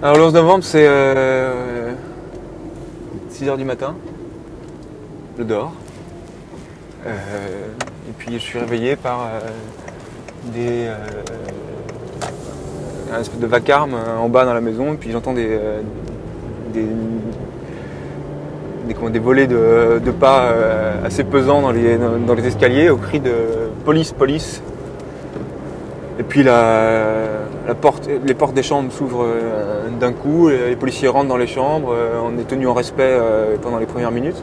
Alors le 11 novembre, c'est 6 h du matin. Je dors. Et puis je suis réveillé par un espèce de vacarme en bas dans la maison. Et puis j'entends des volées de pas assez pesants dans les escaliers au cri de police, police. Et puis les portes des chambres s'ouvrent d'un coup, les policiers rentrent dans les chambres, on est tenu en respect pendant les premières minutes.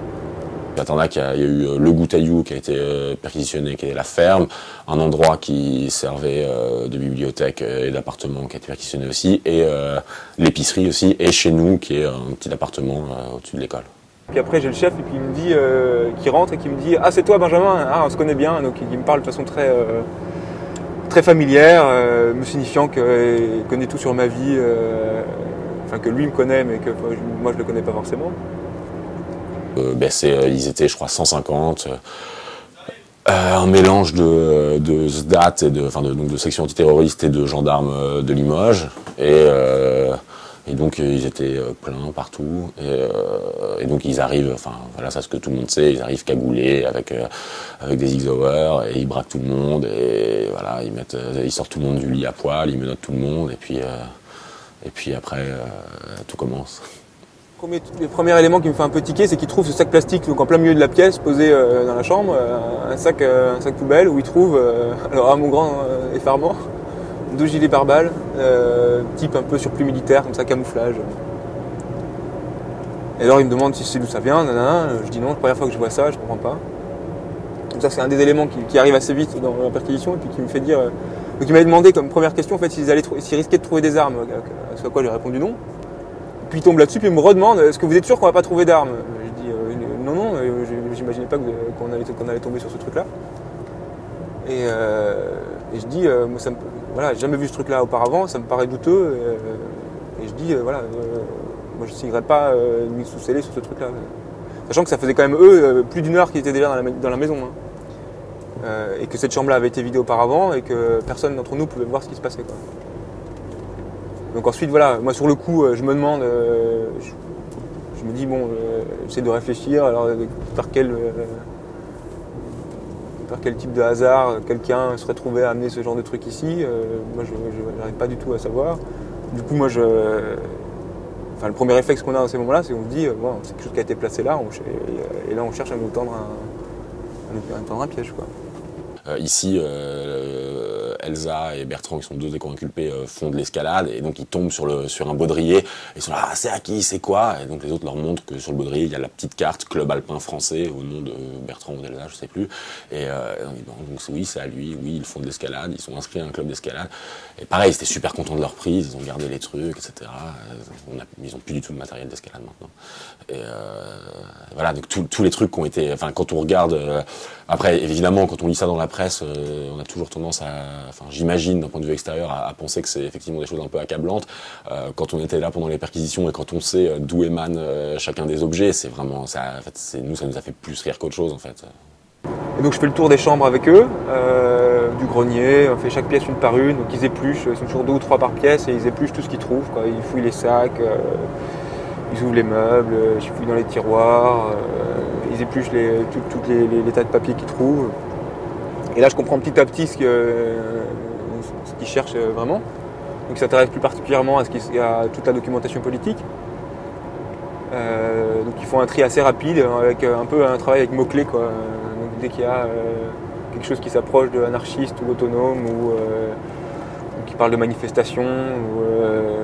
J'attendais qu'il y a eu le Goutaillou qui a été perquisitionné, qui est la ferme, un endroit qui servait de bibliothèque et d'appartement qui a été perquisitionné aussi, et l'épicerie aussi, et chez nous qui est un petit appartement au-dessus de l'école. Puis après j'ai le chef et puis il me dit, qui rentre et qui me dit « Ah c'est toi Benjamin, ah, on se connaît bien », donc il me parle de façon très familière, me signifiant qu'il connaît tout sur ma vie, enfin que lui me connaît mais que moi je le connais pas forcément. Ils étaient je crois 150, un mélange de SDAT et de section antiterroriste et de gendarmes de Limoges, et donc ils étaient pleins partout, et donc ils arrivent, enfin voilà, ça ce que tout le monde sait, ils arrivent cagoulés avec des X-Hour, et ils braquent tout le monde, et voilà, ils sortent tout le monde du lit à poil, ils menottent tout le monde, et puis après tout commence. Le premier élément qui me fait un peu tiquer, c'est qu'il trouve ce sac plastique donc en plein milieu de la pièce, posé dans la chambre, un sac poubelle, où il trouve, alors à mon grand effarement, 2 gilets pare-balles, type un peu surplus militaire, comme ça, camouflage. Et alors il me demande si c'est d'où ça vient, nanana. Je dis non, la première fois que je vois ça, je comprends pas. Donc ça c'est un des éléments qui arrive assez vite dans la perquisition, et puis qui me fait dire... donc il m'avait demandé comme première question en fait, s'ils risquaient de trouver des armes, ce à quoi j'ai répondu non. Puis il tombe là-dessus, puis il me redemande « Est-ce que vous êtes sûr qu'on va pas trouver d'armes ?» Je dis non, j'imaginais pas qu'on allait tomber sur ce truc-là. Et je dis voilà, j'ai jamais vu ce truc-là auparavant, ça me paraît douteux. Et je dis voilà, moi je signerais pas une mise sous scellé sur ce truc-là. Sachant que ça faisait quand même plus d'1 heure qu'ils étaient déjà dans la maison. Hein. Et que cette chambre-là avait été vidée auparavant et que personne d'entre nous pouvait voir ce qui se passait, quoi. Donc ensuite, voilà, moi sur le coup, je me demande, je me dis, bon, j'essaie de réfléchir, alors par quel type de hasard quelqu'un serait trouvé à amener ce genre de truc ici. Moi, je n'arrive pas du tout à savoir. Du coup, moi, le premier réflexe qu'on a dans ces moments-là, c'est qu'on se dit, bon, c'est quelque chose qui a été placé là, et là, on cherche à nous tendre un piège, quoi. Ici, Elsa et Bertrand, qui sont 2 des co-inculpés, font de l'escalade, et donc ils tombent sur un baudrier, et ils sont là, ah, c'est à qui, c'est quoi? Et donc les autres leur montrent que sur le baudrier, il y a la petite carte Club Alpin Français, au nom de Bertrand ou d'Elsa, je sais plus. Et donc oui, c'est à lui, oui, ils font de l'escalade, ils sont inscrits à un club d'escalade. Et pareil, ils étaient super contents de leur prise, ils ont gardé les trucs, etc. Ils ont plus du tout de matériel d'escalade maintenant. Et voilà, donc tous les trucs qui ont été, enfin quand on regarde, après évidemment quand on lit ça dans la presse, on a toujours tendance enfin j'imagine d'un point de vue extérieur, à penser que c'est effectivement des choses un peu accablantes. Quand on était là pendant les perquisitions et quand on sait d'où émane chacun des objets, c'est vraiment, ça nous a fait plus rire qu'autre chose en fait. Et donc je fais le tour des chambres avec eux, du grenier, on fait chaque pièce une par une, donc ils épluchent, ils sont toujours 2 ou 3 par pièce et ils épluchent tout ce qu'ils trouvent, quoi. Ils fouillent les sacs, ils ouvrent les meubles, ils fouillent dans les tiroirs, ils épluchent tous les tas de papiers qu'ils trouvent. Et là je comprends petit à petit ce qu'ils cherchent vraiment. Donc ils s'intéressent plus particulièrement à toute la documentation politique. Donc ils font un tri assez rapide, avec un peu un travail avec mots-clés, quoi. Donc dès qu'il y a quelque chose qui s'approche de anarchiste ou autonome, ou qui parle de manifestation,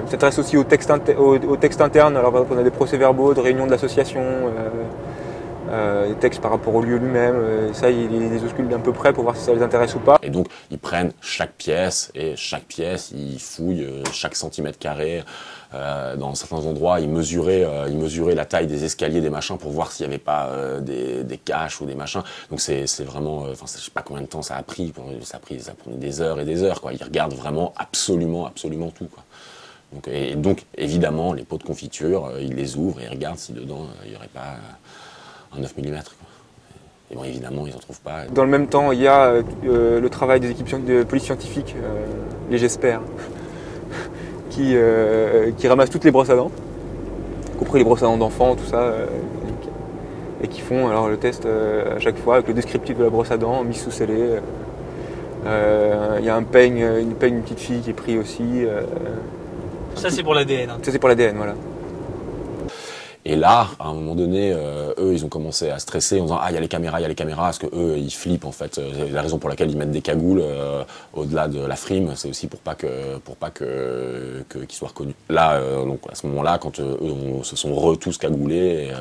ils s'intéressent aussi au texte interne. Alors par exemple on a des procès-verbaux de réunions de l'association, des textes par rapport au lieu lui-même, et ça ils les auscultent d'un peu près pour voir si ça les intéresse ou pas. Et donc ils prennent chaque pièce, et chaque pièce ils fouillent chaque centimètre carré. Dans certains endroits, ils mesuraient la taille des escaliers, des machins, pour voir s'il n'y avait pas des caches ou des machins. Donc c'est vraiment, enfin je sais pas combien de temps ça a pris, ça prenait des heures et des heures, quoi. Ils regardent vraiment absolument tout, quoi. Donc évidemment les pots de confiture, ils les ouvrent et ils regardent si dedans il n'y aurait pas un 9 mm, quoi. Et bon, évidemment, ils n'en trouvent pas. Dans le même temps, il y a le travail des équipes de police scientifique, les GESPER, qui ramassent toutes les brosses à dents, y compris les brosses à dents d'enfants, tout ça, et qui font alors le test à chaque fois avec le descriptif de la brosse à dents mis sous scellé. Il y a une petite fille qui est prise aussi. Ça c'est pour l'ADN. Ça c'est pour l'ADN, voilà. Et là, à un moment donné, eux, ils ont commencé à stresser en disant ah il y a les caméras, parce que eux, ils flippent en fait. La raison pour laquelle ils mettent des cagoules au-delà de la frime, c'est aussi pour pas qu'ils soient reconnus. Là, donc à ce moment-là, quand eux se sont tous cagoulés.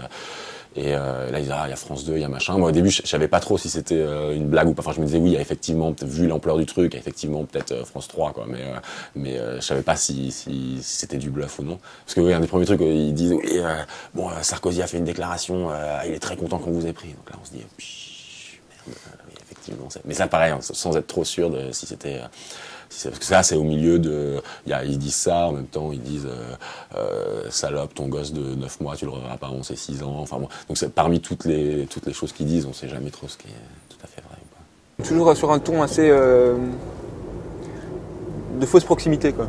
Et là, ils disaient, ah, il y a France 2, il y a machin. Moi, au début, je savais pas trop si c'était une blague ou pas. Enfin, je me disais, oui, il y a effectivement, vu l'ampleur du truc, il y a effectivement peut-être France 3, quoi. Mais je savais pas si c'était du bluff ou non. Parce que, oui, un des premiers trucs, ils disent, oui, Sarkozy a fait une déclaration, il est très content qu'on vous ait pris. Donc là, on se dit, merde, oui, effectivement. Mais ça, pareil, hein, sans être trop sûr de si c'était. Parce que ça, c'est au milieu de. Ils disent ça, en même temps, ils disent salope, ton gosse de 9 mois, tu le reverras pas avant ses 6 ans. Enfin bon. Donc parmi toutes les choses qu'ils disent, on sait jamais trop ce qui est tout à fait vrai ou pas. Toujours sur un ton assez de fausse proximité, quoi.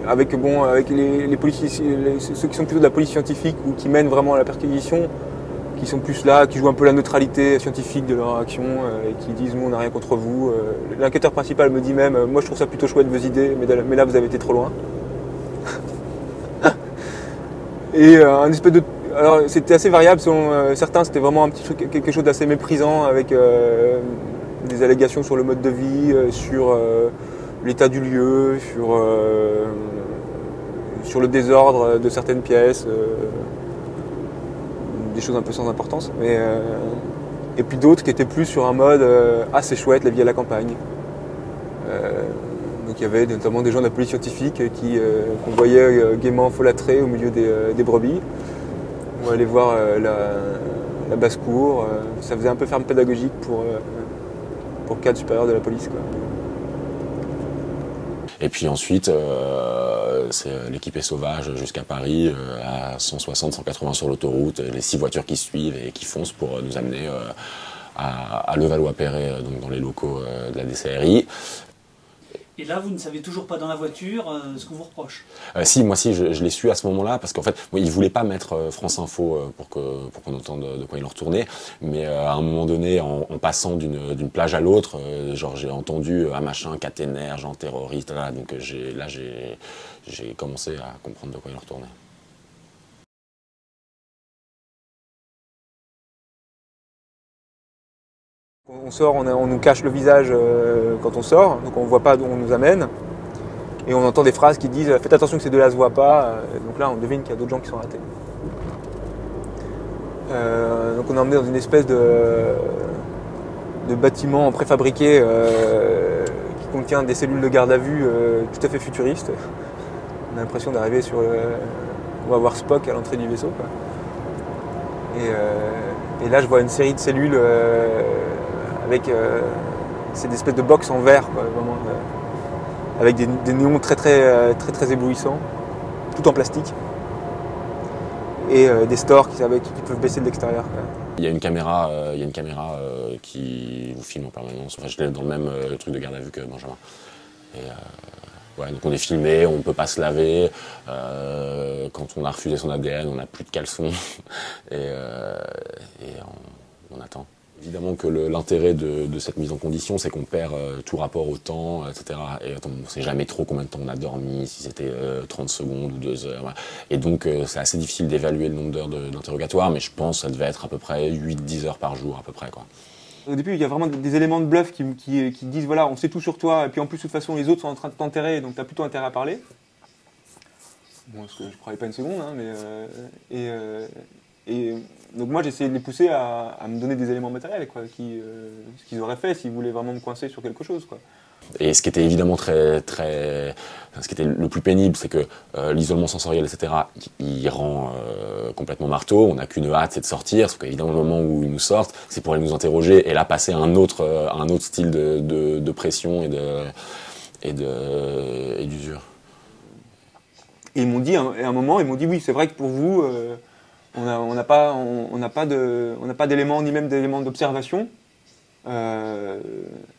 Avec les policiers, ceux qui sont plutôt de la police scientifique ou qui mènent vraiment la perquisition, qui sont plus là, qui jouent un peu la neutralité scientifique de leur action et qui disent nous on n'a rien contre vous. L'enquêteur principal me dit même moi je trouve ça plutôt chouette vos idées, mais là vous avez été trop loin. Et un espèce de. Alors c'était assez variable selon certains, c'était vraiment un petit truc, quelque chose d'assez méprisant avec des allégations sur le mode de vie, sur l'état du lieu, sur le désordre de certaines pièces. Des choses un peu sans importance, et puis d'autres qui étaient plus sur un mode ah c'est chouette la vie à la campagne. Donc il y avait notamment des gens de la police scientifique qu'on voyait gaiement folâtrer au milieu des brebis. On allait voir la basse-cour, ça faisait un peu ferme pédagogique pour le cadre supérieur de la police, quoi. Et puis ensuite, c'est l'équipée sauvage jusqu'à Paris, à 160, 180 sur l'autoroute, les 6 voitures qui suivent et qui foncent pour nous amener à Levallois-Perret, donc dans les locaux de la DCRI. Et là, vous ne savez toujours pas dans la voiture ce qu'on vous reproche? Si, moi si, je l'ai su à ce moment-là, parce qu'en fait, ils voulaient pas mettre France Info pour qu'on entende de quoi il en retournait, mais à un moment donné, en passant d'une plage à l'autre, genre j'ai entendu un machin caténaire, genre terroriste, là, donc j'ai commencé à comprendre de quoi il en retournait. On sort, on nous cache le visage quand on sort, donc on ne voit pas d'où on nous amène. Et on entend des phrases qui disent « Faites attention que ces deux-là ne se voient pas ». Donc là, on devine qu'il y a d'autres gens qui sont ratés. Donc on est emmené dans une espèce de bâtiment préfabriqué qui contient des cellules de garde à vue tout à fait futuristes. On a l'impression d'arriver sur on va voir Spock à l'entrée du vaisseau, quoi. Et là, je vois une série de cellules avec c'est des espèces de box en verre, quoi, vraiment, avec des néons très éblouissants, tout en plastique, et des stores qui peuvent baisser de l'extérieur. Il y a une caméra, qui vous filme en permanence. Enfin, je l'ai dans le même truc de garde à vue que Benjamin. Ouais, donc on est filmé, on ne peut pas se laver. Quand on a refusé son ADN, on n'a plus de caleçon. et on attend. Évidemment que l'intérêt de cette mise en condition, c'est qu'on perd tout rapport au temps, etc. Et on ne sait jamais trop combien de temps on a dormi, si c'était 30 secondes ou 2 heures. Voilà. Et donc c'est assez difficile d'évaluer le nombre d'heures d'interrogatoire, mais je pense que ça devait être à peu près 8-10 heures par jour, à peu près, quoi. Au début, il y a vraiment des éléments de bluff qui disent voilà, on sait tout sur toi, et puis en plus, de toute façon, les autres sont en train de t'enterrer, donc tu as plutôt intérêt à parler. Bon, parce que je ne croyais pas une seconde, hein, et donc moi, j'essayais de les pousser à me donner des éléments matériels, quoi, ce qu'ils auraient fait s'ils voulaient vraiment me coincer sur quelque chose, quoi. Et ce qui était évidemment ce qui était le plus pénible, c'est que l'isolement sensoriel, etc., il rend complètement marteau. On n'a qu'une hâte, c'est de sortir. Sauf qu'évidemment, le moment où ils nous sortent, c'est pour aller nous interroger et là passer à un autre style de pression et d'usure. Et ils m'ont dit, à un moment, oui, c'est vrai que pour vous, on n'a pas d'éléments, ni même d'éléments d'observation.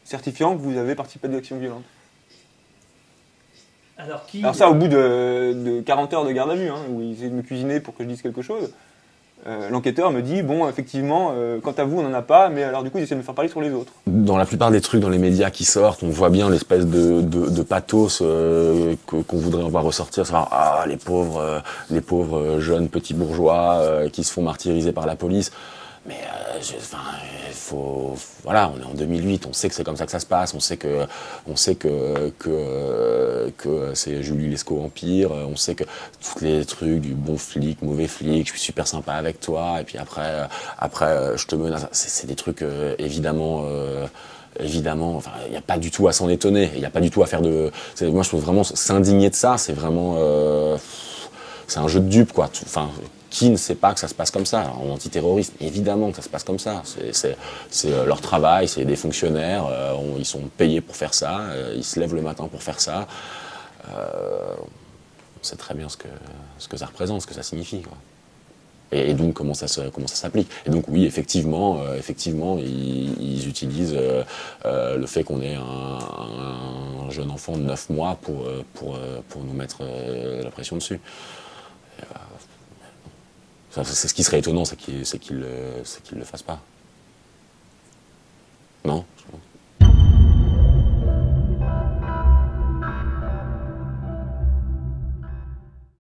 certifiant que vous avez participé à des actions violentes. Alors ça, au bout de 40 heures de garde à vue, hein, où il essaie de me cuisiner pour que je dise quelque chose, l'enquêteur me dit, bon, effectivement, quant à vous, on n'en a pas, mais alors du coup, ils essaient de me faire parler sur les autres. Dans la plupart des trucs dans les médias qui sortent, on voit bien l'espèce de pathos qu'on voudrait en voir ressortir. C'est les pauvres jeunes petits bourgeois qui se font martyriser par la police. Mais voilà, on est en 2008, on sait que c'est comme ça que ça se passe, on sait que c'est Julie Lescaut Empire, on sait que tous les trucs du bon flic, mauvais flic, je suis super sympa avec toi, et puis après je te menace, c'est des trucs évidemment, enfin, il n'y a pas du tout à s'en étonner, il n'y a pas du tout à faire de. Moi, je trouve vraiment s'indigner de ça, c'est vraiment, c'est un jeu de dupes, quoi. Enfin. Qui ne sait pas que ça se passe comme ça? Alors, en antiterrorisme, évidemment que ça se passe comme ça. C'est leur travail, c'est des fonctionnaires, ils sont payés pour faire ça, ils se lèvent le matin pour faire ça. On sait très bien ce que ça représente, ce que ça signifie, quoi. Et donc comment ça s'applique. Et donc oui, effectivement, ils utilisent le fait qu'on ait un jeune enfant de 9 mois pour nous mettre la pression dessus. C'est ce qui serait étonnant, c'est qu'ils le fassent pas. Non ?